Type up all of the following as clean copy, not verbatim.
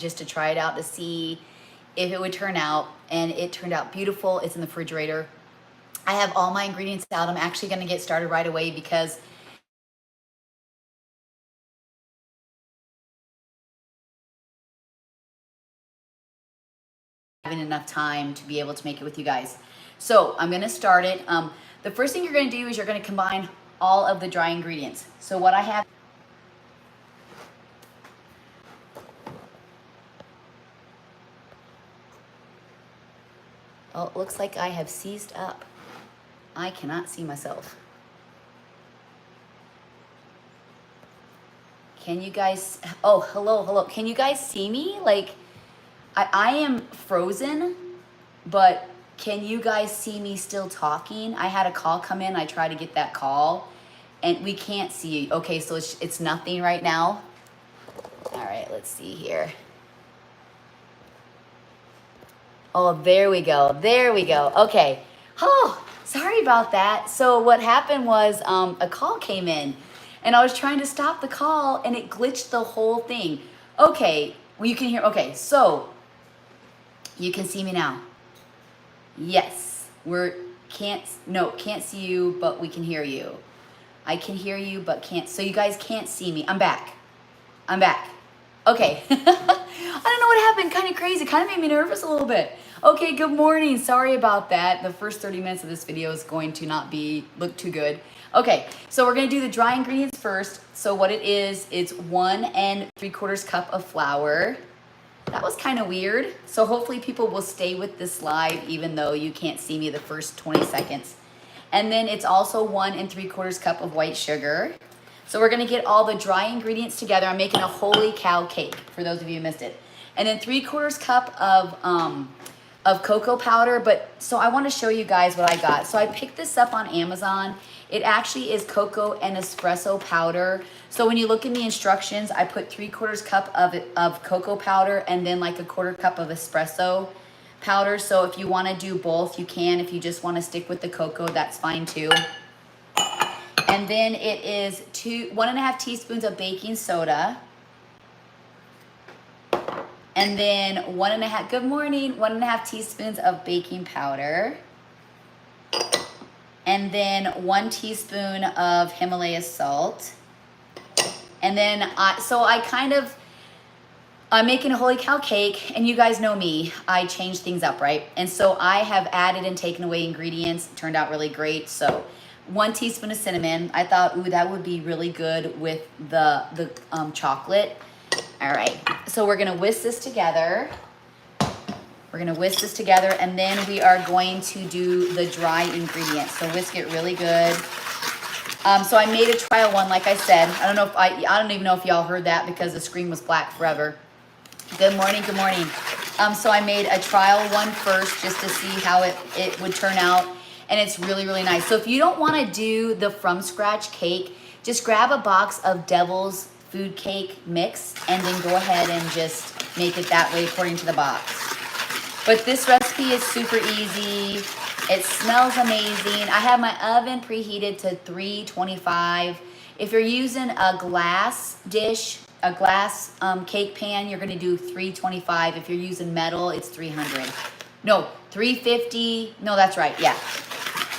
just to try it out to see if it would turn out, and it turned out beautiful. It's in the refrigerator. I have all my ingredients out. I'm actually going to get started right away because having enough time to be able to make it with you guys. So I'm going to start it. The first thing you're going to do is you're going to combine all of the dry ingredients. So what I have, oh, it looks like I have seized up. I cannot see myself. Can you guys, oh, hello. Can you guys see me? Like, I am frozen, but can you guys see me still talking? I had a call come in. I tried to get that call, and we can't see you. Okay, so it's nothing right now. All right, let's see here. Oh, there we go. There we go. Okay. Oh, sorry about that. So what happened was a call came in, and I was trying to stop the call, and it glitched the whole thing. Okay, well, you can hear. Okay, so you can see me now. Yes, can't see you, but we can hear you. I can hear you, but can't. So you guys can't see me. I'm back. Okay. I don't know what happened. Kind of crazy. Kind of made me nervous a little bit. Okay, good morning. Sorry about that. The first 30 minutes of this video is going to not look too good. Okay, so we're going to do the dry ingredients first. So what it is, it's 1 3/4 cup of flour. That was kind of weird. So hopefully people will stay with this live even though you can't see me the first 20 seconds. And then it's also 1 3/4 cup of white sugar. So we're gonna get all the dry ingredients together. I'm making a holy cow cake for those of you who missed it. And then 3/4 cup of cocoa powder. But so I want to show you guys what I got. So I picked this up on Amazon. It actually is cocoa and espresso powder. So when you look in the instructions, I put 3/4 cup of cocoa powder and then like a 1/4 cup of espresso powder. So if you want to do both, you can. If you just want to stick with the cocoa, that's fine too. And then it is 1.5 teaspoons of baking soda. And then 1.5 teaspoons of baking powder. And then 1 teaspoon of Himalaya salt. And then, I'm making a holy cow cake, and you guys know me, I change things up, right? And so I have added and taken away ingredients. It turned out really great. So 1 teaspoon of cinnamon. I thought, ooh, that would be really good with the chocolate. All right, so we're gonna whisk this together. And then we are going to do the dry ingredients. So whisk it really good. So I made a trial one, like I said. I don't even know if y'all heard that because the screen was black forever. Good morning. So I made a trial one first just to see how it would turn out. And it's really, really nice. So if you don't want to do the from scratch cake, just grab a box of Devil's Food Cake mix and then go ahead and just make it that way according to the box. But this recipe is super easy. It smells amazing. I have my oven preheated to 325. If you're using a glass dish, a glass cake pan, you're gonna do 325. If you're using metal, it's 300. No, 350. No, that's right, yeah.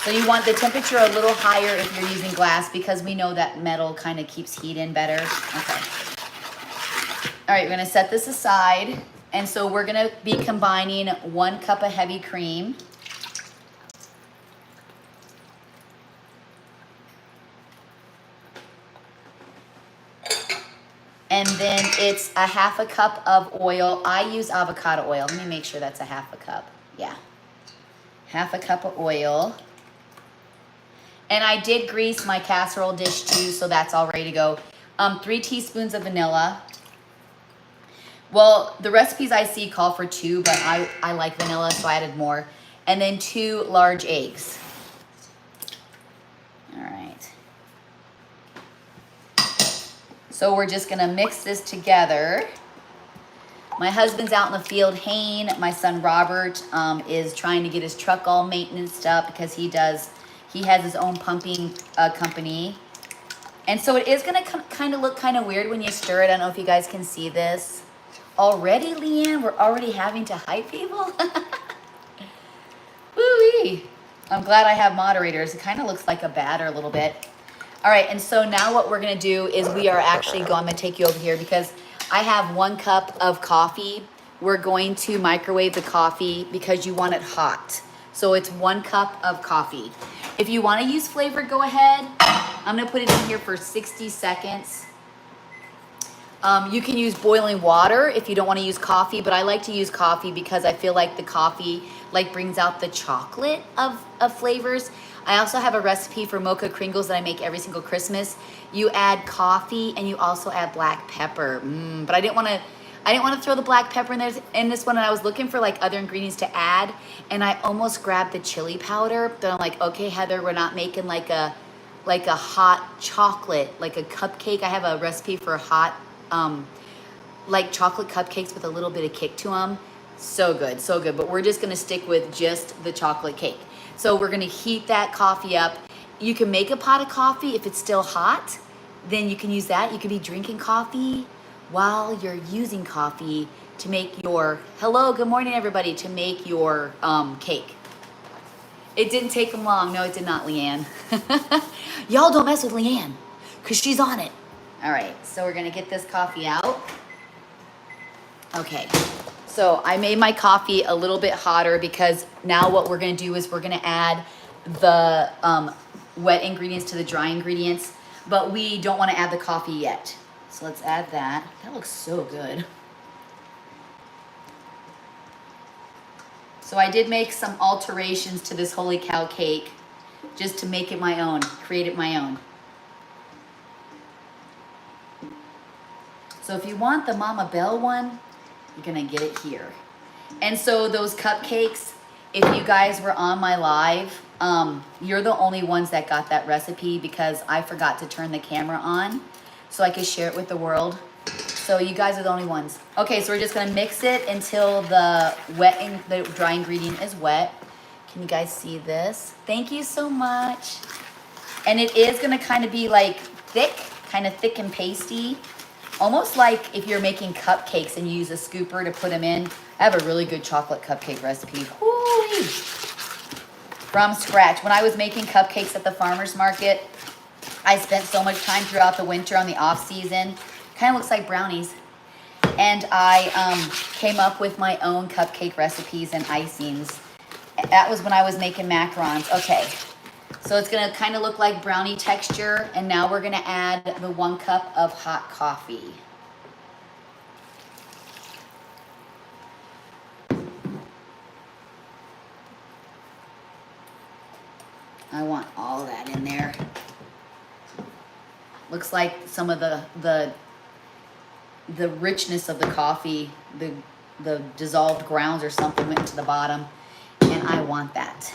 So you want the temperature a little higher if you're using glass because we know that metal kind of keeps heat in better. Okay. All right, we're gonna set this aside. And so we're gonna be combining 1 cup of heavy cream. And then it's 1/2 cup of oil. I use avocado oil. Let me make sure that's 1/2 cup. Yeah, 1/2 cup of oil. And I did grease my casserole dish too, so that's all ready to go. 3 teaspoons of vanilla. Well, the recipes I see call for 2, but I like vanilla, so I added more. And then 2 large eggs. All right. So we're just gonna mix this together. My husband's out in the field haying. My son Robert is trying to get his truck all maintenanced up because he has his own pumping company. And so it is gonna kind of look kind of weird when you stir it. I don't know if you guys can see this. Already, Leanne? We're already having to hype people? Woo-wee. I'm glad I have moderators. It kind of looks like a batter a little bit. All right, and so now what we're gonna do is we are actually going, I'm gonna take you over here because I have 1 cup of coffee. We're going to microwave the coffee because you want it hot. So it's 1 cup of coffee. If you wanna use flavor, go ahead. I'm gonna put it in here for 60 seconds. You can use boiling water if you don't want to use coffee, but I like to use coffee because I feel like the coffee like brings out the chocolate of flavors. I also have a recipe for mocha Kringles that I make every single Christmas. You add coffee and you also add black pepper. But I didn't want to throw the black pepper in this one, and I was looking for like other ingredients to add, and I almost grabbed the chili powder. But I'm like, okay, Heather, we're not making like a hot chocolate, like a cupcake. I have a recipe for hot like chocolate cupcakes with a little bit of kick to them. So good, so good. But we're just gonna stick with just the chocolate cake. So we're gonna heat that coffee up. You can make a pot of coffee if it's still hot, then you can use that. You could be drinking coffee while you're using coffee to make your, hello, good morning everybody, to make your cake. It didn't take them long. No, it did not, Leanne. Y'all don't mess with Leanne because she's on it. All right, so we're gonna get this coffee out. Okay, so I made my coffee a little bit hotter because now what we're gonna do is we're gonna add the wet ingredients to the dry ingredients, but we don't wanna add the coffee yet. So let's add that. That looks so good. So I did make some alterations to this Holy Cow cake just to make it my own, create it my own. So if you want the Mama Bell one, you're gonna get it here. And so those cupcakes, if you guys were on my live, you're the only ones that got that recipe because I forgot to turn the camera on so I could share it with the world. So you guys are the only ones. Okay, so we're just gonna mix it until the dry ingredient is wet. Can you guys see this? Thank you so much. And it is gonna kind of be like thick and pasty. Almost like if you're making cupcakes and you use a scooper to put them in. I have a really good chocolate cupcake recipe. Woo-wee. From scratch. When I was making cupcakes at the farmer's market, I spent so much time throughout the winter on the off season. Kind of looks like brownies. And I came up with my own cupcake recipes and icings. That was when I was making macarons. Okay. So it's gonna kind of look like brownie texture, and now we're gonna add the 1 cup of hot coffee. I want all that in there. Looks like some of the richness of the coffee, the dissolved grounds or something went into the bottom, and I want that.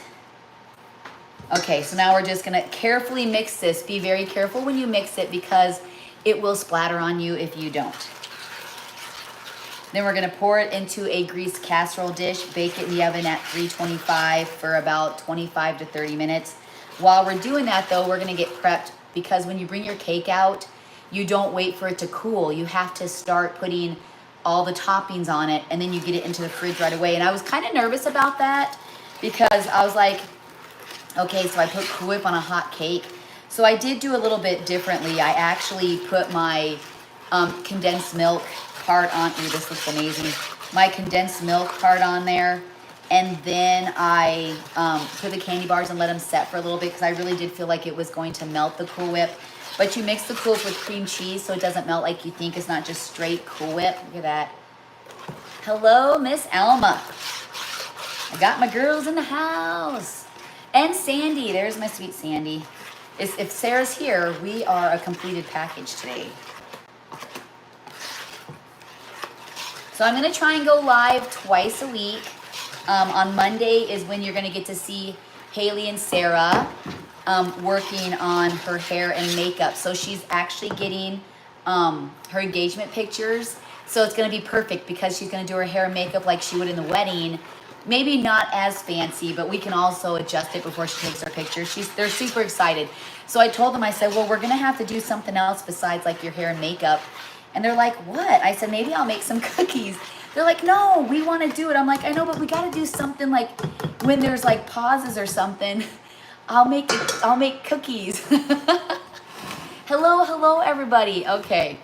Okay, so now we're just gonna carefully mix this. Be very careful when you mix it because it will splatter on you if you don't. Then we're gonna pour it into a greased casserole dish, bake it in the oven at 325 for about 25 to 30 minutes. While we're doing that though, we're gonna get prepped because when you bring your cake out, you don't wait for it to cool. You have to start putting all the toppings on it and then you get it into the fridge right away. And I was kind of nervous about that because I was like, okay, so I put Cool Whip on a hot cake. So I did do a little bit differently. I actually put my condensed milk part on. Ooh, this looks amazing. My condensed milk part on there. And then I put the candy bars and let them set for a little bit because I really did feel like it was going to melt the Cool Whip. But you mix the Cool Whip with cream cheese so it doesn't melt like you think. It's not just straight Cool Whip. Look at that. Hello, Miss Alma. I got my girls in the house. And Sandy, there's my sweet Sandy. If Sarah's here, we are a completed package today. So I'm gonna try and go live twice a week. On Monday is when you're gonna get to see Haley and Sarah working on her hair and makeup. So she's actually getting her engagement pictures. So it's gonna be perfect because she's gonna do her hair and makeup like she would in the wedding. Maybe not as fancy, but we can also adjust it before she takes her pictures. They're super excited. So I told them, I said, well, we're gonna have to do something else besides like your hair and makeup. And they're like, what? I said, maybe I'll make some cookies. They're like, no, we want to do it. I'm like, I know, but we got to do something like when there's like pauses or something. I'll make cookies. Hello, everybody. Okay.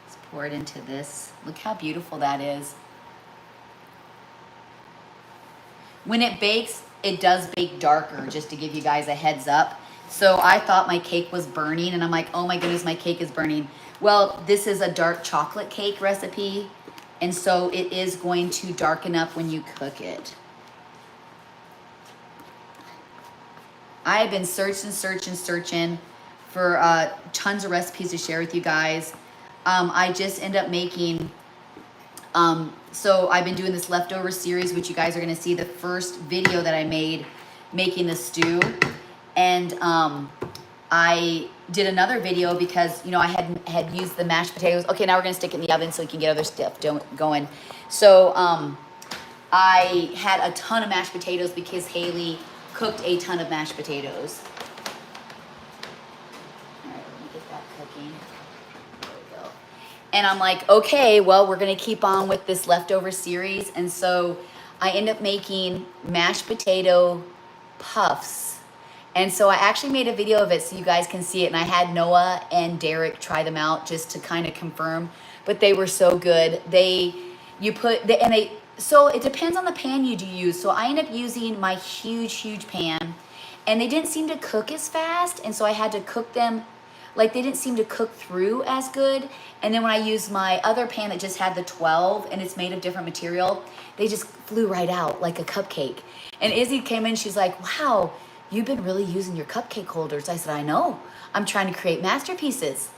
Let's pour it into this. Look how beautiful that is. When it bakes, it does bake darker, just to give you guys a heads up. So I thought my cake was burning, and I'm like, oh my goodness, my cake is burning. Well, this is a dark chocolate cake recipe, and so it is going to darken up when you cook it. I've been searching for tons of recipes to share with you guys. I just end up making, so I've been doing this leftover series, which you guys are going to see the first video that I made making the stew. And I did another video because, you know, I had used the mashed potatoes. Okay, now we're going to stick it in the oven so we can get other stuff going. So I had a ton of mashed potatoes because Haley cooked a ton of mashed potatoes. All right, let me get that cooking. There we go. And I'm like, okay, well, we're going to keep on with this leftover series. And so I end up making mashed potato puffs. And so I actually made a video of it so you guys can see it. And I had Noah and Derek try them out just to kind of confirm. But they were so good. So it depends on the pan you do use. So I end up using my huge pan. And they didn't seem to cook as fast. And so I had to cook them, like they didn't seem to cook through as good. And then when I used my other pan that just had the 12 and it's made of different material, they just flew right out like a cupcake. And Izzy came in, she's like, wow, you've been really using your cupcake holders. I said, I know. I'm trying to create masterpieces.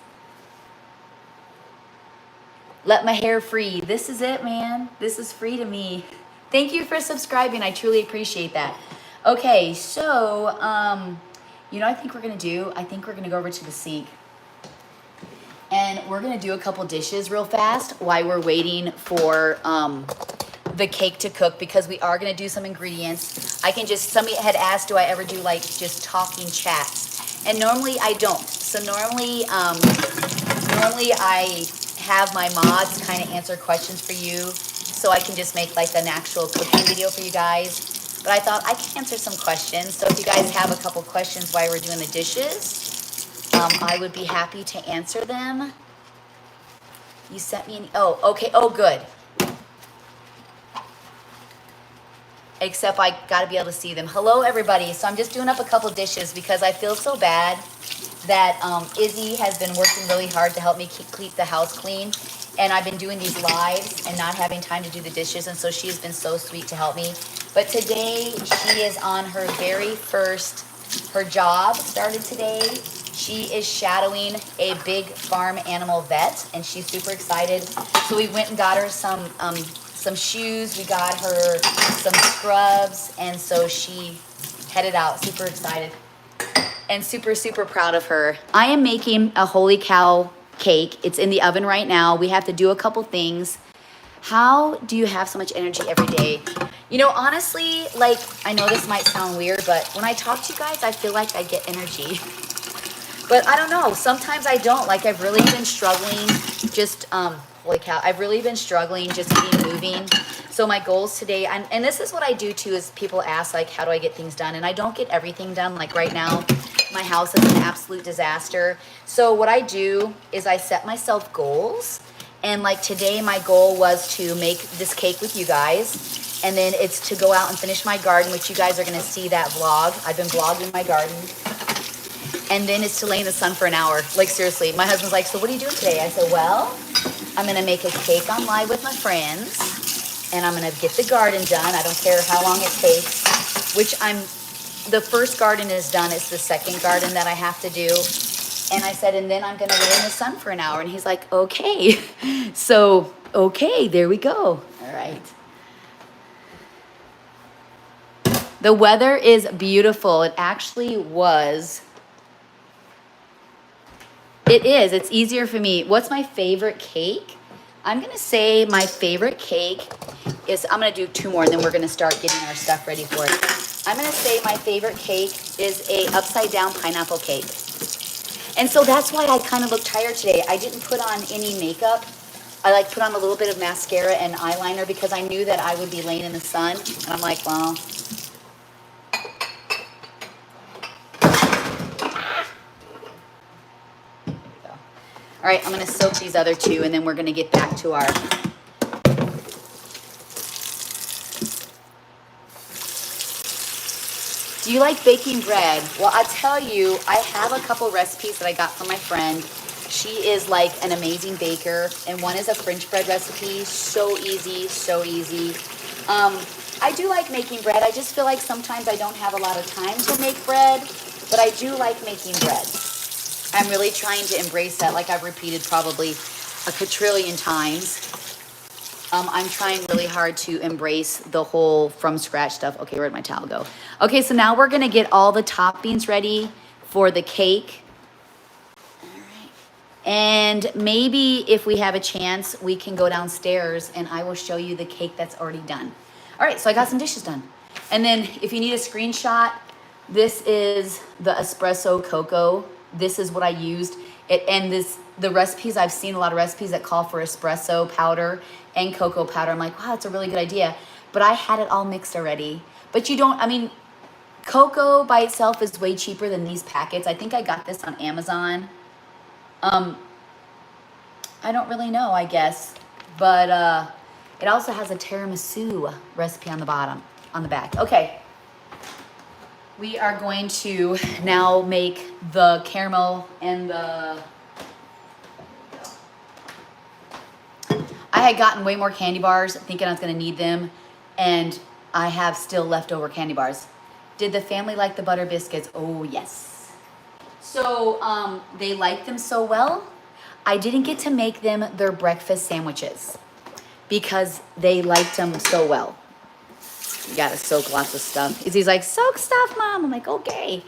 Let my hair free. This is it, man. This is free to me. Thank you for subscribing. I truly appreciate that. Okay, so, you know what I think we're going to do? I think we're going to go over to the sink. And we're going to do a couple dishes real fast while we're waiting for the cake to cook, because we are going to do some ingredients. Somebody had asked, do I ever do like just talking chats? And normally I don't. So normally I have my mods kind of answer questions for you, so I can just make like an actual cooking video for you guys. But I thought I can answer some questions. So if you guys have a couple questions while we're doing the dishes, I would be happy to answer them. You sent me oh, okay. Oh, good. Except I got to be able to see them. Hello, everybody. So I'm just doing up a couple dishes because I feel so bad that Izzy has been working really hard to help me keep the house clean. And I've been doing these lives and not having time to do the dishes. And so she's been so sweet to help me. But today she is on her very first, her job started today. She is shadowing a big farm animal vet, and she's super excited. So we went and got her some shoes, we got her some scrubs, and so she headed out, super excited and super proud of her. I am making a holy cow cake. It's in the oven right now. We have to do a couple things. How do you have so much energy every day? You know, honestly, like, I know this might sound weird, but when I talk to you guys, I feel like I get energy. But I don't know, sometimes I don't. Like, I've really been struggling just, holy cow, I've really been struggling just to be moving. So my goals today, and this is what I do too, is people ask, like, how do I get things done? And I don't get everything done. Like right now, my house is an absolute disaster. So what I do is I set myself goals. And like today, my goal was to make this cake with you guys. And then it's to go out and finish my garden, which you guys are going to see that vlog. I've been vlogging my garden. And then it's to lay in the sun for an hour. Like, seriously, my husband's like, so what are you doing today? I said, well, I'm going to make a cake on live with my friends. And I'm going to get the garden done. I don't care how long it takes. The first garden is done. It's the second garden that I have to do. And I said, and then I'm going to lay in the sun for an hour. And he's like, okay. So, okay, there we go. All right. The weather is beautiful. It actually was. It is. It's easier for me. What's my favorite cake? I'm going to say my favorite cake is, I'm going to do two more, and then we're going to start getting our stuff ready for it. I'm gonna say my favorite cake is a upside down pineapple cake. And so that's why I kind of look tired today. I didn't put on any makeup. I like put on a little bit of mascara and eyeliner because I knew that I would be laying in the sun. And I'm like, well. All right, I'm gonna soak these other two and then we're gonna get back to our. Do you like baking bread? Well, I tell you, I have a couple recipes that I got from my friend. She is like an amazing baker, and one is a French bread recipe. So easy, so easy. I do like making bread. I just feel like sometimes I don't have a lot of time to make bread, but I do like making bread. I'm really trying to embrace that, like I've repeated probably a quadrillion times. I'm trying really hard to embrace the whole from scratch stuff. Okay, where'd my towel go? Okay, so now we're gonna get all the toppings ready for the cake. All right. And maybe if we have a chance, we can go downstairs and I will show you the cake that's already done. All right, so I got some dishes done. And then if you need a screenshot, this is the espresso cocoa. This is what I used. The recipes, I've seen a lot of recipes that call for espresso powder and cocoa powder. I'm like, wow, that's a really good idea. But I had it all mixed already. But you don't, I mean, cocoa by itself is way cheaper than these packets. I think I got this on Amazon. I don't really know, I guess. But it also has a tiramisu recipe on the bottom, on the back. Okay. We are going to now make the caramel and the... I had gotten way more candy bars thinking I was gonna need them, and I have still leftover candy bars. Did the family like the butter biscuits? Oh, yes. So they liked them so well, I didn't get to make them their breakfast sandwiches because they liked them so well. You gotta soak lots of stuff. He's like, soak stuff, Mom. I'm like, okay.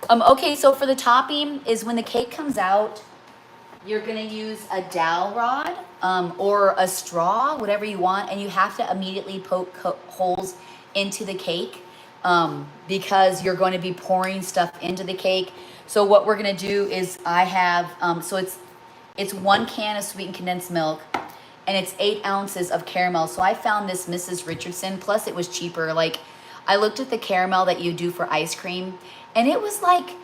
Okay, so for the topping is when the cake comes out, you're gonna use a dowel rod or a straw, whatever you want, and you have to immediately poke holes into the cake because you're going to be pouring stuff into the cake. So what we're gonna do is I have, so it's 1 can of sweetened condensed milk, and it's 8 ounces of caramel. So I found this Mrs. Richardson, plus it was cheaper. Like, I looked at the caramel that you do for ice cream, and it was like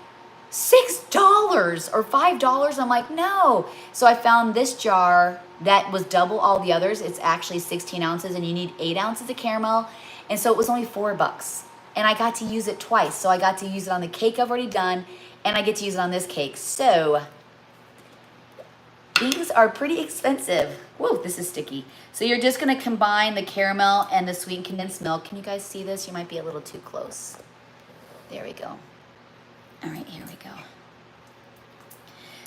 $6 or $5. I'm like, no. So I found this jar that was double all the others. It's actually 16 ounces, and you need 8 ounces of caramel. And so it was only $4. And I got to use it twice. So I got to use it on the cake I've already done, and I get to use it on this cake. So these are pretty expensive. Whoa, this is sticky. So you're just gonna combine the caramel and the sweetened condensed milk. Can you guys see this? You might be a little too close. There we go. All right, here we go.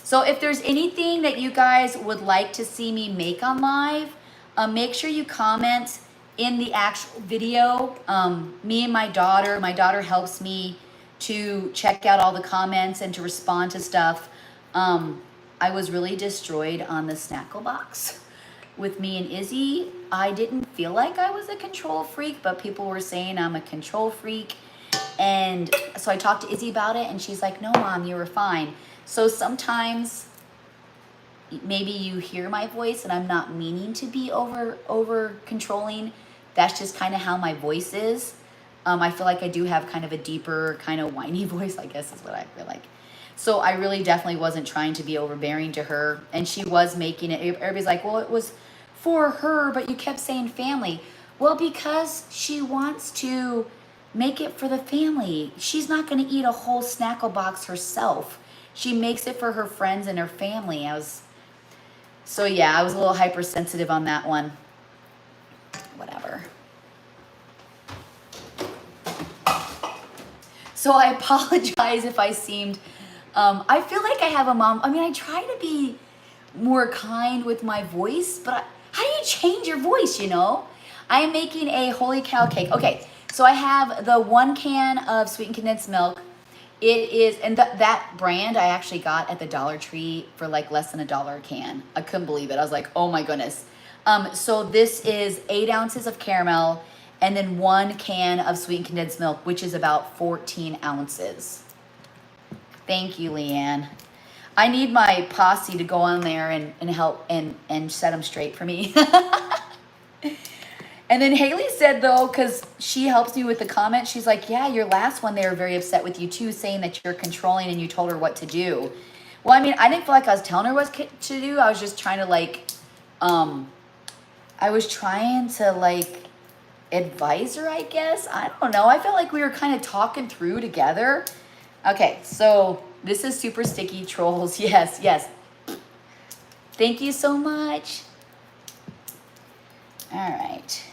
So if there's anything that you guys would like to see me make on live, make sure you comment in the actual video. Me and my daughter helps me to check out all the comments and to respond to stuff. I was really destroyed on the Snackle box with me and Izzy. I didn't feel like I was a control freak, but people were saying I'm a control freak. And so I talked to Izzy about it, and she's like, no, Mom, you were fine. So sometimes maybe you hear my voice and I'm not meaning to be over controlling. That's just kind of how my voice is. I feel like I do have kind of a deeper, kind of whiny voice, I guess is what I feel like. So I really definitely wasn't trying to be overbearing to her. And she was making it. Everybody's like, well, it was for her, but you kept saying family. Well, because she wants to make it for the family. She's not going to eat a whole Snackle box herself. She makes it for her friends and her family. So yeah, I was a little hypersensitive on that one. Whatever. So I apologize if I seemed, I feel like I have a mom. I mean, I try to be more kind with my voice, but how do you change your voice, you know? I am making a holy cow cake. Okay, so I have the 1 can of sweetened condensed milk. It is, and that brand I actually got at the Dollar Tree for like less than $1 a can. I couldn't believe it. I was like, oh my goodness. So this is 8 ounces of caramel and then 1 can of sweetened condensed milk, which is about 14 ounces. Thank you, Leanne. I need my posse to go on there and help and set them straight for me. And then Haley said, though, because she helps me with the comments, she's like, yeah, your last one, they were very upset with you too, saying that you're controlling and you told her what to do. Well, I mean, I didn't feel like I was telling her what to do. I was just trying to advise her, I guess. I don't know. I felt like we were kind of talking through together. Okay, so this is super sticky trolls. Yes, yes. Thank you so much. All right.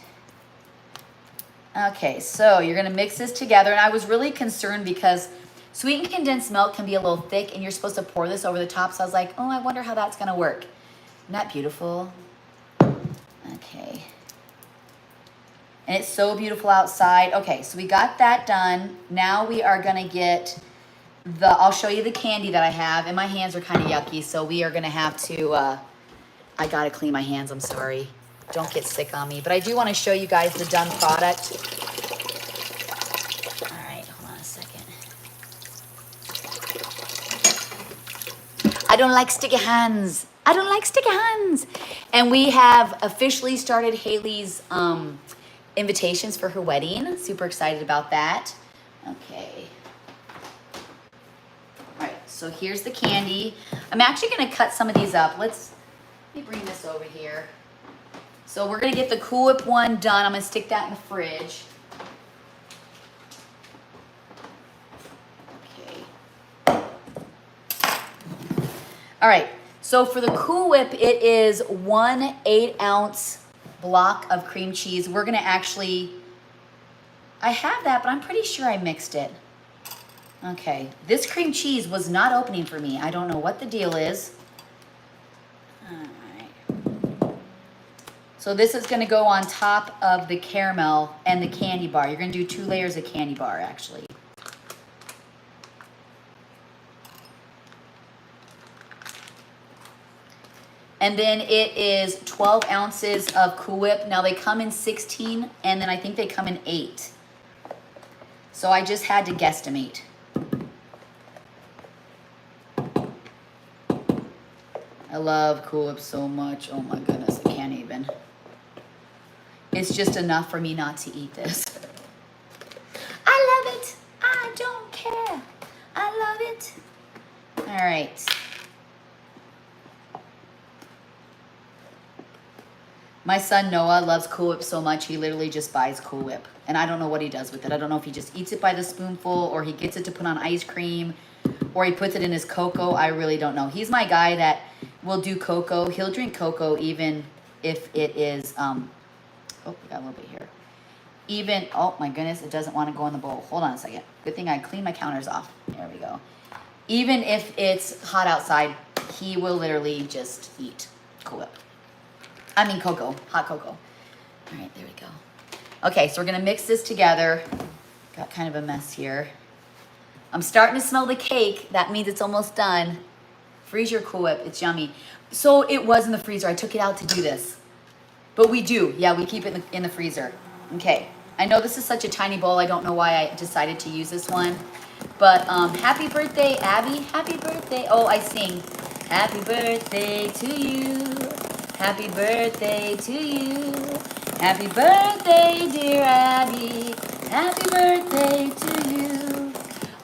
Okay, so you're gonna mix this together. And I was really concerned because sweetened condensed milk can be a little thick and you're supposed to pour this over the top. So I was like, oh, I wonder how that's gonna work. Isn't that beautiful? Okay. And it's so beautiful outside. Okay, so we got that done. Now we are gonna get I'll show you the candy that I have. And my hands are kind of yucky, so we are gonna have to, I gotta clean my hands, I'm sorry. Don't get sick on me. But I do want to show you guys the done product. All right, hold on a second. I don't like sticky hands. I don't like sticky hands. And we have officially started Haley's invitations for her wedding. Super excited about that. Okay. All right, so here's the candy. I'm actually going to cut some of these up. Let me bring this over here. So we're going to get the Cool Whip one done. I'm going to stick that in the fridge. Okay. All right. So for the Cool Whip, it is 1 8-ounce block of cream cheese. We're going to actually, I have that, but I'm pretty sure I mixed it. Okay. This cream cheese was not opening for me. I don't know what the deal is. So this is going to go on top of the caramel and the candy bar. You're going to do 2 layers of candy bar, actually. And then it is 12 ounces of Cool Whip. Now they come in 16, and then I think they come in 8. So I just had to guesstimate. I love Cool Whip so much. Oh my goodness, I can't even. It's just enough for me not to eat this. I love it. I don't care. I love it. All right. My son Noah loves Cool Whip so much, he literally just buys Cool Whip. And I don't know what he does with it. I don't know if he just eats it by the spoonful or he gets it to put on ice cream or he puts it in his cocoa. I really don't know. He's my guy that will do cocoa. He'll drink cocoa even if it is... Oh, we got a little bit here. Even, oh my goodness, it doesn't want to go in the bowl. Hold on a second. Good thing I cleaned my counters off. There we go. Even if it's hot outside, he will literally just eat Cool Whip. I mean cocoa, hot cocoa. All right, there we go. Okay, so we're gonna mix this together. Got kind of a mess here. I'm starting to smell the cake. That means it's almost done. Freeze your Cool Whip, it's yummy. So it was in the freezer. I took it out to do this. But we do, yeah, we keep it in the freezer. Okay, I know this is such a tiny bowl. I don't know why I decided to use this one. But happy birthday, Abby. Happy birthday. Oh, I sing. Happy birthday to you. Happy birthday to you. Happy birthday, dear Abby. Happy birthday to you.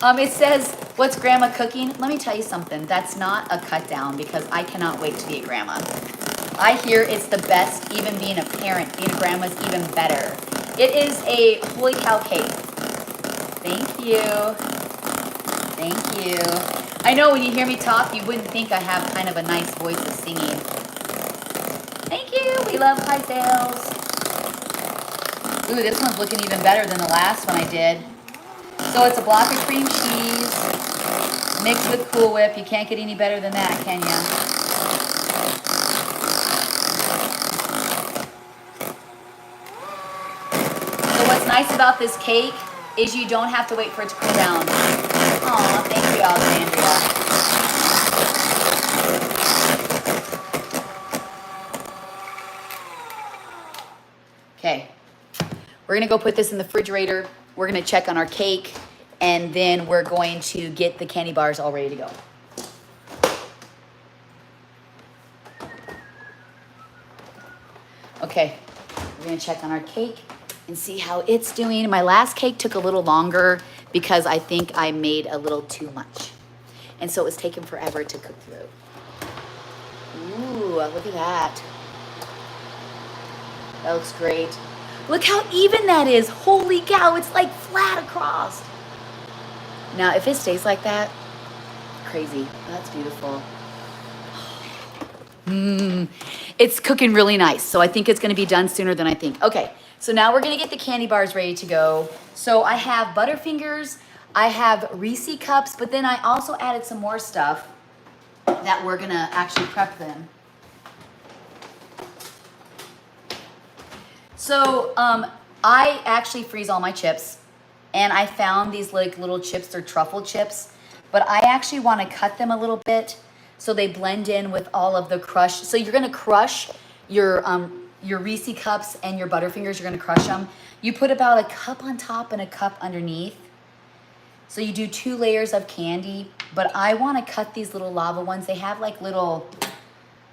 It says, what's Grandma cooking? Let me tell you something. That's not a cut down because I cannot wait to be a grandma. I hear it's the best, even being a parent. Being a grandma is even better. It is a holy cow cake. Thank you. Thank you. I know when you hear me talk, you wouldn't think I have kind of a nice voice of singing. Thank you. We love pie sales. Ooh, this one's looking even better than the last one I did. So it's a block of cream cheese mixed with Cool Whip. You can't get any better than that, can ya? What's nice about this cake is you don't have to wait for it to cool down. Aw, thank you, Alexandria. Okay. We're gonna go put this in the refrigerator. We're gonna check on our cake, and then we're going to get the candy bars all ready to go. Okay, we're gonna check on our cake and see how it's doing. My last cake took a little longer because I think I made a little too much. And so it was taking forever to cook through. Ooh, look at that. That looks great. Look how even that is. Holy cow, it's like flat across. Now, if it stays like that, crazy. That's beautiful. It's cooking really nice. So I think it's gonna be done sooner than I think. Okay, so now we're gonna get the candy bars ready to go. So I have butterfingers, I have Reese cups, but then I also added some more stuff that we're gonna actually prep them. So I actually freeze all my chips, and I found these like little chips, they're truffle chips, but I actually wanna cut them a little bit so they blend in with all of the crush. So you're gonna crush your Reese cups and your butterfingers, you're gonna crush them. You put about a cup on top and a cup underneath. So you do 2 layers of candy, but I wanna cut these little lava ones. They have like little,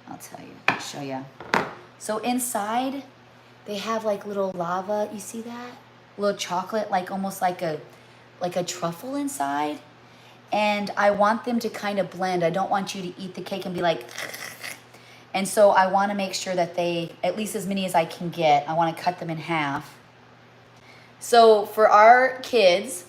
I'll tell you, I'll show you. So inside, they have like little lava, you see that? Little chocolate, like almost like a truffle inside. And I want them to kind of blend. I don't want you to eat the cake and be like, and so I want to make sure that they, at least as many as I can get, I want to cut them in half. So for our kids,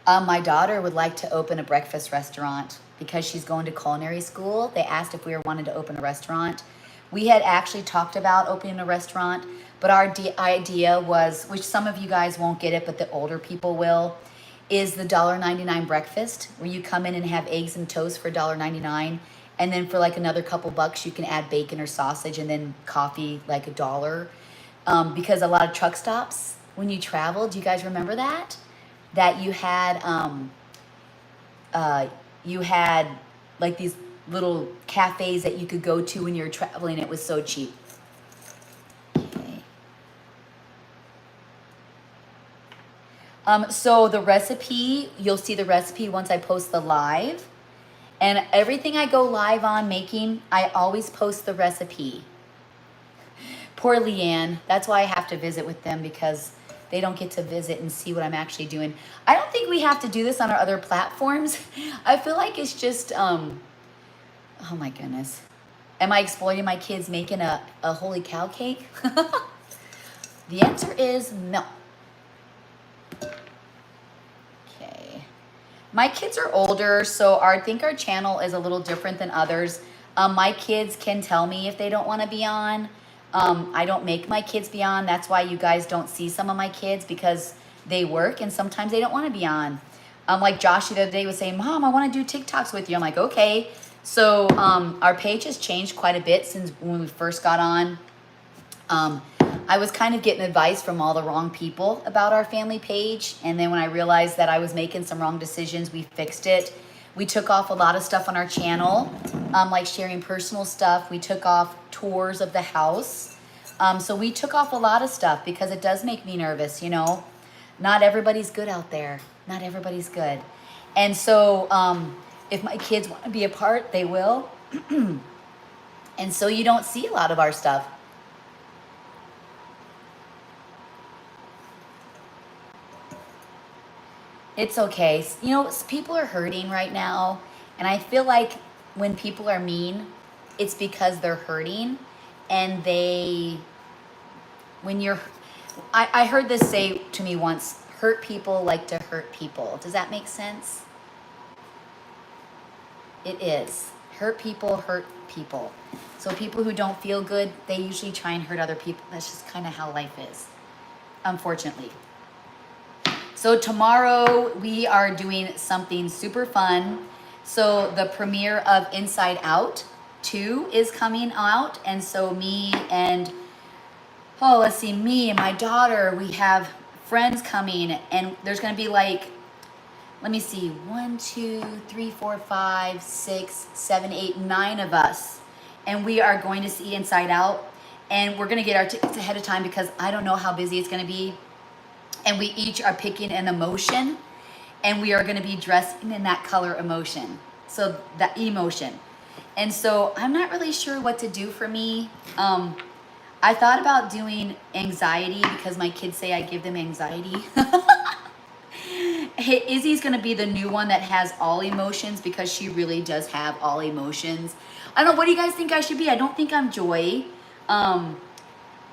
my daughter would like to open a breakfast restaurant because she's going to culinary school. They asked if we wanted to open a restaurant. We had actually talked about opening a restaurant, but our idea was, which some of you guys won't get it, but the older people will, is the $1.99 breakfast, where you come in and have eggs and toast for $1.99, and then for like another couple bucks, you can add bacon or sausage, and then coffee like $1. Because a lot of truck stops, when you travel, do you guys remember that? That you had like these little cafes that you could go to when you're traveling. It was so cheap. So the recipe, you'll see the recipe once I post the live. And everything I go live on making, I always post the recipe. Poor Leanne. That's why I have to visit with them, because they don't get to visit and see what I'm actually doing. I don't think we have to do this on our other platforms. I feel like it's just, oh my goodness. Am I exploiting my kids making a holy cow cake? The answer is no. My kids are older, so I think our channel is a little different than others. My kids can tell me if they don't want to be on. I don't make my kids be on. That's why you guys don't see some of my kids, because they work and sometimes they don't want to be on. Like Josh the other day was saying, Mom, I want to do TikToks with you. I'm like, okay. So our page has changed quite a bit since when we first got on. I was kind of getting advice from all the wrong people about our family page. And then when I realized that I was making some wrong decisions, we fixed it. We took off a lot of stuff on our channel, like sharing personal stuff. We took off tours of the house. So we took off a lot of stuff because it does make me nervous, you know. Not everybody's good out there. Not everybody's good. And so if my kids want to be a part, they will. And so you don't see a lot of our stuff. It's okay. You know, people are hurting right now. And I feel like when people are mean, it's because they're hurting. And I heard this say to me once, hurt people like to hurt people. Does that make sense? It is. Hurt people hurt people. So people who don't feel good, they usually try and hurt other people. That's just kind of how life is, unfortunately. So tomorrow we are doing something super fun. So the premiere of Inside Out 2 is coming out. And so me and my daughter, we have friends coming, and there's going to be like, let me see, 1, 2, 3, 4, 5, 6, 7, 8, 9 of us. And we are going to see Inside Out. And we're gonna get our tickets ahead of time because I don't know how busy it's gonna be. And we each are picking an emotion, and we are gonna be dressing in that color emotion. So that emotion. And so I'm not really sure what to do for me. I thought about doing anxiety because my kids say I give them anxiety. Hey, Izzy's gonna be the new one that has all emotions because she really does have all emotions. I don't know, what do you guys think I should be? I don't think I'm joy.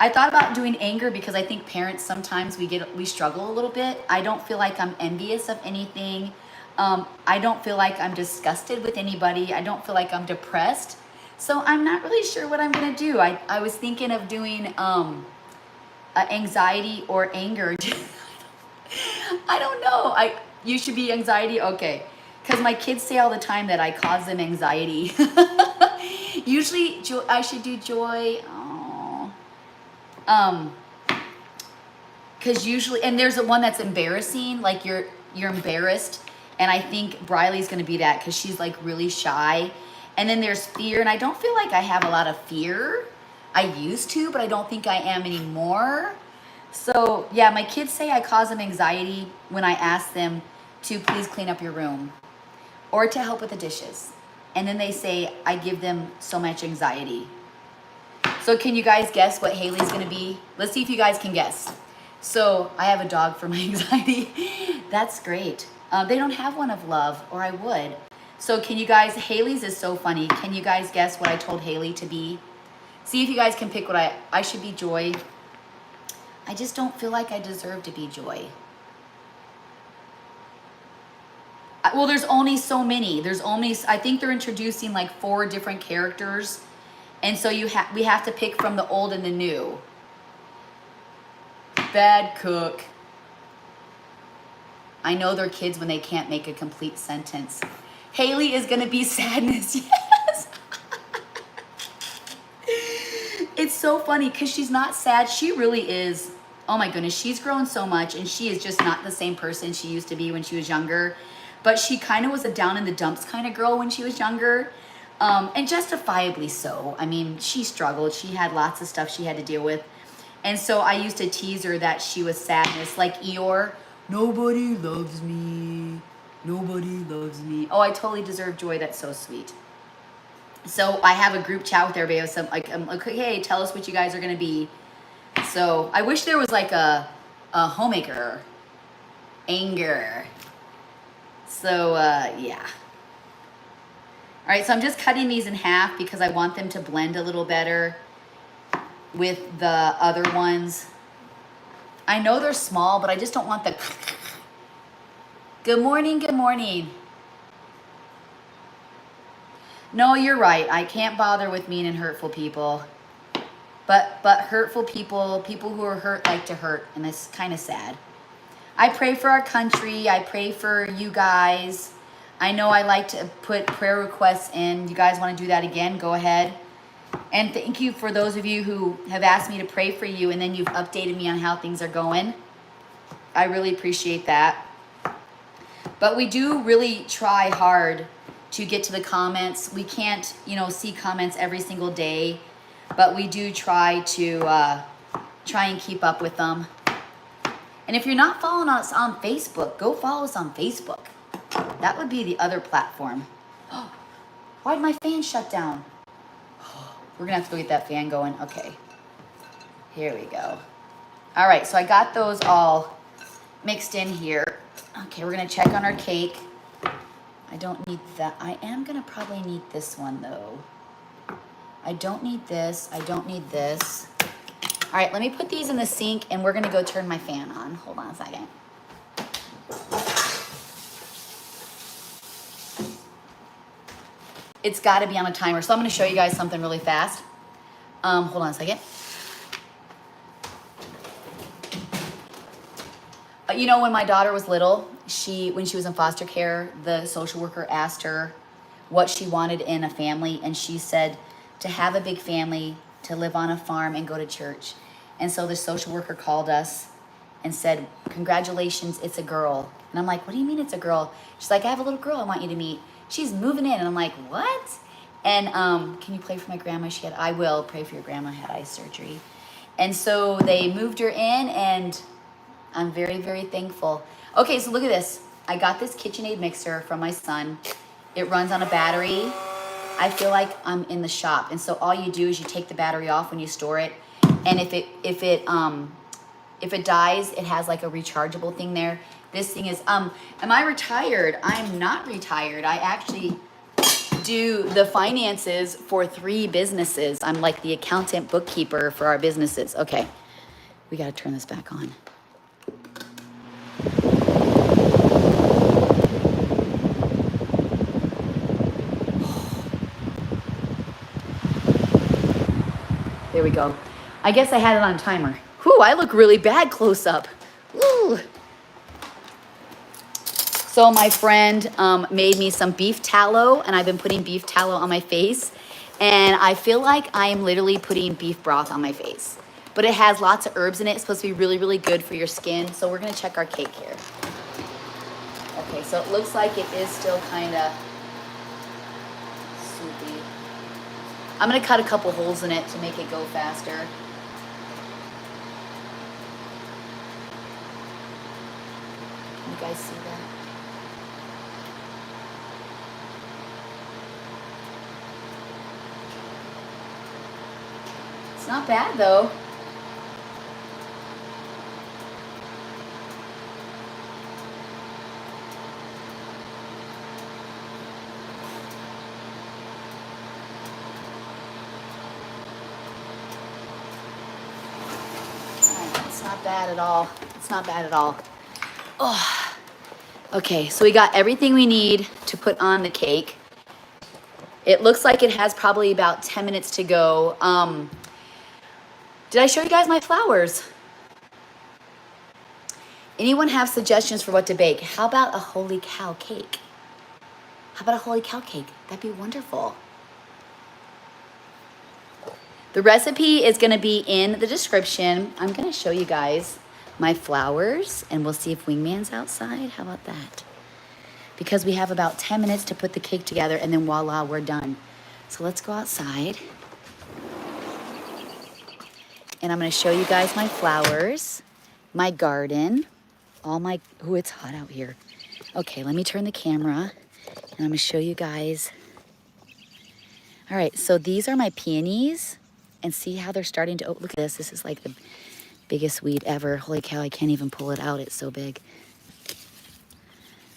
I thought about doing anger because I think parents sometimes we struggle a little bit. I don't feel like I'm envious of anything. I don't feel like I'm disgusted with anybody. I don't feel like I'm depressed. So I'm not really sure what I'm gonna do. I was thinking of doing anxiety or anger. I don't know. You should be anxiety, okay? Because my kids say all the time that I cause them anxiety. Usually, I should do joy. Because usually, and there's one that's embarrassing. Like you're embarrassed, and I think Briley's gonna be that because she's like really shy. And then there's fear, and I don't feel like I have a lot of fear. I used to, but I don't think I am anymore. So yeah, my kids say I cause them anxiety when I ask them to please clean up your room or to help with the dishes. And then they say I give them so much anxiety. So can you guys guess what Haley's gonna be? Let's see if you guys can guess. So I have a dog for my anxiety. That's great. They don't have one of love, or I would. So can you guys, Haley's is so funny. Can you guys guess what I told Haley to be? See if you guys can pick what I should be joy. I just don't feel like I deserve to be joy. Well, there's only so many. I think they're introducing like 4 different characters. And so we have to pick from the old and the new. Bad cook. I know they're kids when they can't make a complete sentence. Haley is gonna be sadness, yes. It's so funny because she's not sad. She really is. Oh my goodness, she's grown so much, and she is just not the same person she used to be when she was younger. But she kind of was a down in the dumps kind of girl when she was younger. And justifiably so. I mean, she struggled. She had lots of stuff she had to deal with. And so I used to tease her that she was sadness. Like Eeyore, nobody loves me. Nobody loves me. Oh, I totally deserve joy. That's so sweet. So I have a group chat with everybody. Some I'm like, hey, tell us what you guys are going to be. So I wish there was like a homemaker. Anger. So, yeah. All right, so I'm just cutting these in half because I want them to blend a little better with the other ones. I know they're small, but I just don't want the... Good morning, good morning. No, you're right. I can't bother with mean and hurtful people. But hurtful people who are hurt like to hurt, and it's kind of sad. I pray for our country. I pray for you guys. I know I like to put prayer requests in. You guys want to do that again? Go ahead. And thank you for those of you who have asked me to pray for you, and then you've updated me on how things are going. I really appreciate that. But we do really try hard to get to the comments. We can't, see comments every single day, but we do try to try and keep up with them. And if you're not following us on Facebook, go follow us on Facebook. That would be the other platform. Why'd my fan shut down? We're gonna have to go get that fan going. Okay, here we go. All right, so I got those all mixed in here. Okay, we're gonna check on our cake. I don't need that. I am gonna probably need this one though. I don't need this. I don't need this. All right, let me put these in the sink, and we're gonna go turn my fan on. Hold on a second. It's gotta be on a timer, so I'm gonna show you guys something really fast. Hold on a second. When my daughter was little, when she was in foster care, the social worker asked her what she wanted in a family, and she said to have a big family, to live on a farm, and go to church. And so the social worker called us and said, congratulations, it's a girl. And I'm like, what do you mean it's a girl? She's like, I have a little girl I want you to meet. She's moving in. And I'm like, what? And can you pray for my grandma? I will pray for your grandma, had eye surgery. And so they moved her in, and I'm very, very thankful. Okay, so look at this. I got this KitchenAid mixer from my son. It runs on a battery. I feel like I'm in the shop. And so all you do is you take the battery off when you store it. And if it dies, it has like a rechargeable thing there. This thing is, am I retired? I'm not retired. I actually do the finances for 3 businesses. I'm like the accountant bookkeeper for our businesses. Okay, we gotta turn this back on. There we go. I guess I had it on timer. Whew, I look really bad close up. Ooh. So my friend made me some beef tallow, and I've been putting beef tallow on my face. And I feel like I am literally putting beef broth on my face. But it has lots of herbs in it. It's supposed to be really, really good for your skin. So we're gonna check our cake here. Okay, so it looks like it is still kind of soupy. I'm gonna cut a couple holes in it to make it go faster. Can you guys see that? It's not bad though. It's not bad at all. It's not bad at all. Oh. Okay, so we got everything we need to put on the cake. It looks like it has probably about 10 minutes to go. Did I show you guys my flowers? Anyone have suggestions for what to bake? How about a holy cow cake? How about a holy cow cake? That'd be wonderful. The recipe is gonna be in the description. I'm gonna show you guys my flowers, and we'll see if Wingman's outside. How about that? Because we have about 10 minutes to put the cake together, and then voila, we're done. So let's go outside. And I'm gonna show you guys my flowers, my garden, ooh, it's hot out here. Okay, let me turn the camera, and I'm gonna show you guys. All right, so these are my peonies, and see how they're starting to, oh, look at this. This is like the biggest weed ever. Holy cow, I can't even pull it out. It's so big.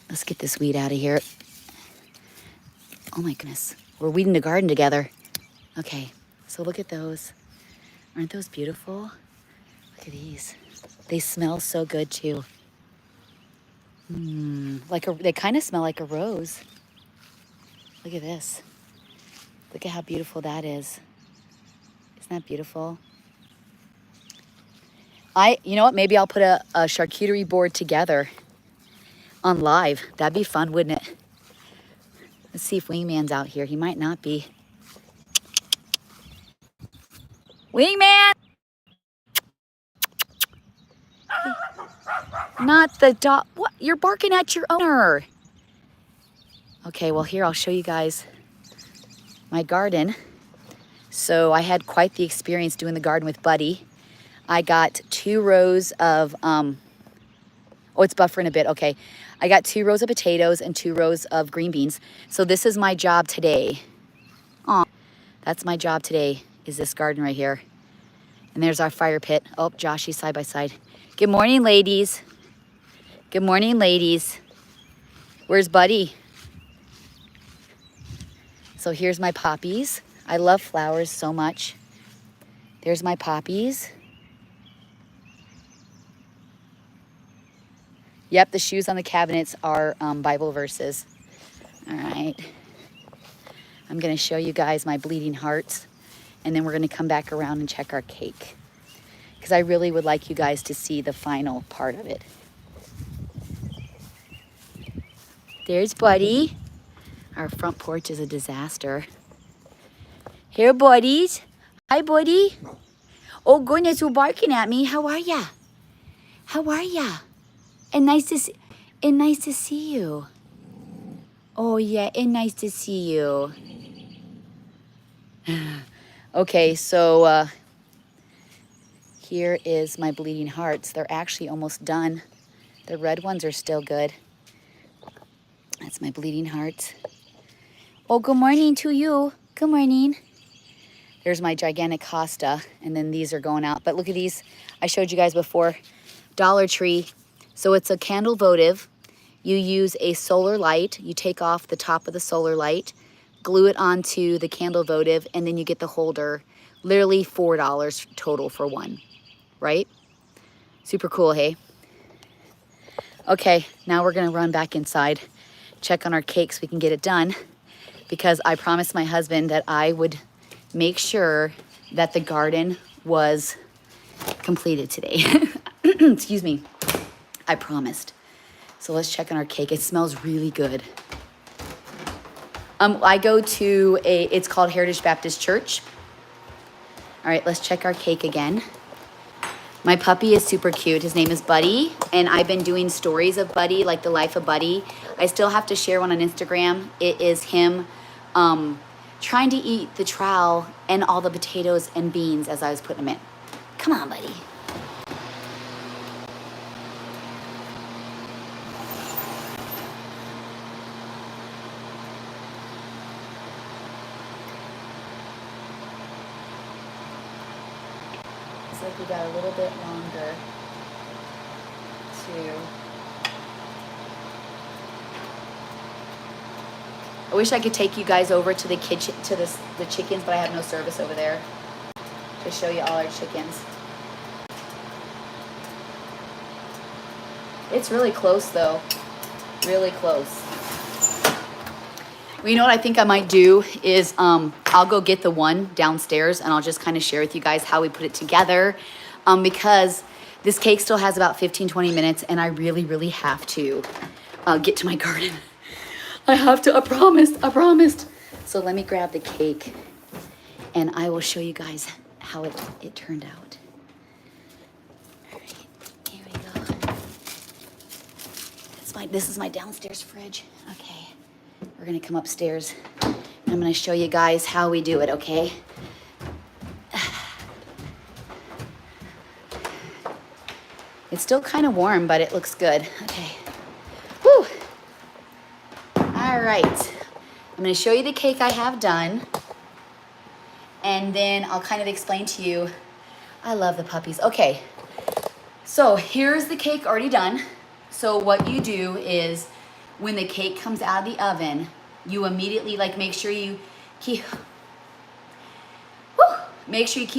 Let's get this weed out of here. Oh my goodness. We're weeding the garden together. Okay, so look at those. Aren't those beautiful? Look at these. They smell so good too. They kind of smell like a rose. Look at this. Look at how beautiful that is. Isn't that beautiful? You know what? Maybe I'll put a charcuterie board together on live. That'd be fun, wouldn't it? Let's see if Wingman's out here. He might not be. Wingman! Not the dog. What? You're barking at your owner. Okay, well here, I'll show you guys my garden. So I had quite the experience doing the garden with Buddy. I got 2 rows of, oh, it's buffering a bit. Okay. I got 2 rows of potatoes and 2 rows of green beans. So this is my job today. Aw, that's my job today, is this garden right here. And there's our fire pit. Oh, Joshy's side by side. Good morning, ladies. Good morning, ladies. Where's Buddy? So here's my poppies. I love flowers so much. There's my poppies. Yep, the shoes on the cabinets are Bible verses. All right. I'm gonna show you guys my bleeding hearts, and then we're gonna come back around and check our cake, because I really would like you guys to see the final part of it. There's Buddy. Our front porch is a disaster. Here, buddies. Hi, buddy. Oh, goodness, you're barking at me. How are ya? How are ya? And nice to see you. Oh, yeah, and nice to see you. Okay, so here is my bleeding hearts. They're actually almost done. The red ones are still good. That's my bleeding hearts. Oh, good morning to you. Good morning. There's my gigantic Costa, and then these are going out. But look at these. I showed you guys before. Dollar Tree. So it's a candle votive. You use a solar light. You take off the top of the solar light, glue it onto the candle votive, and then you get the holder. Literally $4 total for one, right? Super cool, hey? Okay, now we're gonna run back inside, check on our cake so we can get it done, because I promised my husband that I would make sure that the garden was completed today. Excuse me, I promised. So let's check on our cake. It smells really good. I go to it's called Heritage Baptist Church. All right, let's check our cake again. My puppy is super cute. His name is Buddy, and I've been doing stories of Buddy, like the life of Buddy. I still have to share one on Instagram. It is him trying to eat the trowel and all the potatoes and beans as I was putting them in. Come on, Buddy. Looks like we got a little bit longer to... I wish I could take you guys over to the kitchen, to the chickens, but I have no service over there to show you all our chickens. It's really close though, really close. Well, you know what I think I might do is I'll go get the one downstairs and I'll just kind of share with you guys how we put it together, because this cake still has about 15-20 minutes and I really have to get to my garden. I have to, I promised. So let me grab the cake and I will show you guys how it turned out. All right, here we go. This is my downstairs fridge. Okay, we're gonna come upstairs and I'm gonna show you guys how we do it, okay? It's still kind of warm, but it looks good. Okay, whew. All right, I'm gonna show you the cake I have done, and then I'll kind of explain to you. I love the puppies. Okay, so here's the cake already done. So what you do is when the cake comes out of the oven, you immediately make sure you keep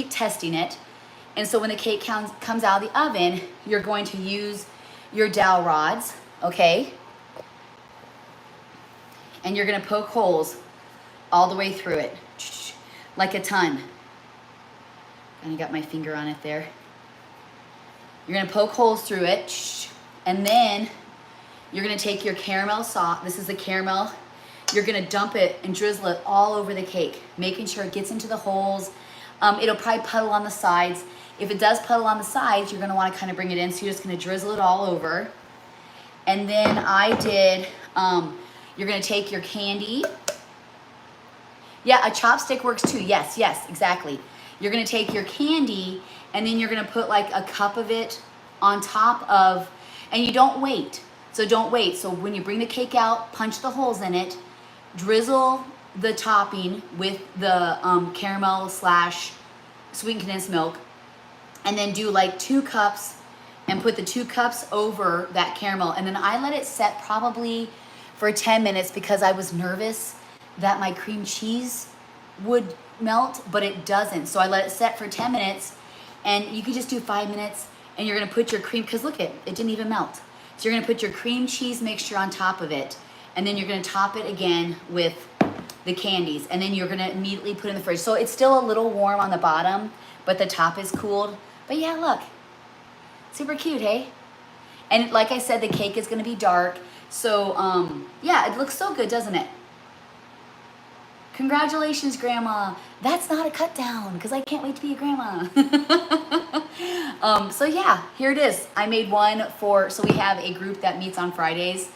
testing it. And so when the cake comes out of the oven, you're going to use your dowel rods, okay? And you're gonna poke holes all the way through it, like a ton. And I got my finger on it there. You're gonna poke holes through it, and then you're gonna take your caramel sauce. This is the caramel. You're gonna dump it and drizzle it all over the cake, making sure it gets into the holes. It'll probably puddle on the sides. If it does puddle on the sides, you're gonna wanna kind of bring it in, so you're just gonna drizzle it all over. And then I did, you're gonna take your candy. Yeah, a chopstick works too. Yes, exactly. You're gonna take your candy and then you're gonna put like a cup of it on top of, and you don't wait. So don't wait. So when you bring the cake out, punch the holes in it, drizzle the topping with the caramel / sweetened condensed milk, and then do like 2 cups and put the 2 cups over that caramel. And then I let it set probably for 10 minutes because I was nervous that my cream cheese would melt, but it doesn't. So I let it set for 10 minutes, and you could just do 5 minutes, and you're gonna put your cream, because look, it didn't even melt. So you're gonna put your cream cheese mixture on top of it, and then you're gonna top it again with the candies, and then you're gonna immediately put it in the fridge. So it's still a little warm on the bottom, but the top is cooled. But yeah, look, super cute, hey? And like I said, the cake is gonna be dark. So yeah, it looks so good, doesn't it? Congratulations, Grandma. That's not a cut down, because I can't wait to be a grandma. So yeah, here it is. I made one so we have a group that meets on Fridays.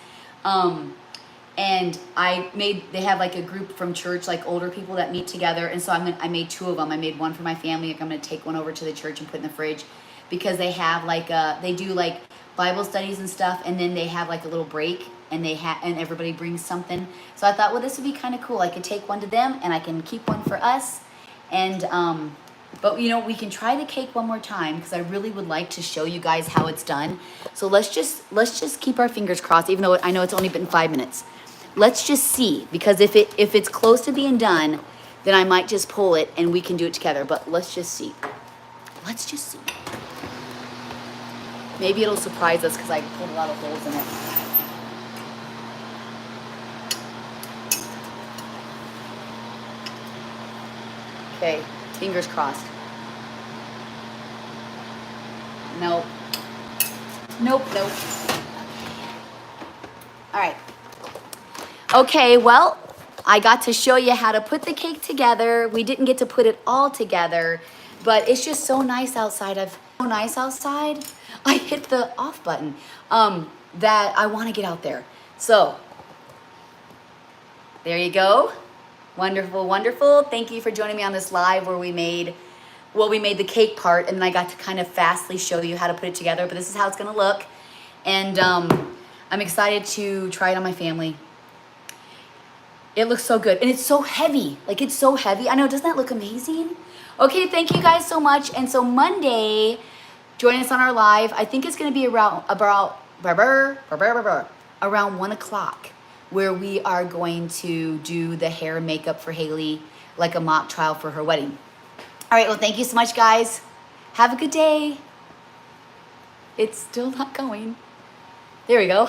And they have like a group from church, like older people that meet together. And so I made 2 of them. I made one for my family. I'm going to take one over to the church and put in the fridge, because they have like they do like Bible studies and stuff. And then they have like a little break, and and everybody brings something. So I thought, well, this would be kind of cool. I could take one to them and I can keep one for us. And, but you know, we can try the cake one more time, because I really would like to show you guys how it's done. So let's just keep our fingers crossed, even though I know it's only been 5 minutes. Let's just see, because if it's close to being done, then I might just pull it and we can do it together. But let's just see. Let's just see. Maybe it'll surprise us, because I pulled a lot of holes in it. Okay, fingers crossed. Nope. Nope, nope. All right. Okay, well, I got to show you how to put the cake together. We didn't get to put it all together, but it's just so nice outside. I hit the off button that I want to get out there. So, there you go. Wonderful, wonderful. Thank you for joining me on this live where we made the cake part, and then I got to kind of fastly show you how to put it together, but this is how it's going to look. And I'm excited to try it on my family. It looks so good, and it's so heavy. Like, it's so heavy. I know, doesn't that look amazing? Okay, thank you guys so much. And so Monday, join us on our live. I think it's going to be around 1 o'clock, where we are going to do the hair and makeup for Haley, like a mock trial for her wedding. All right, well, thank you so much, guys. Have a good day. It's still not going. There we go.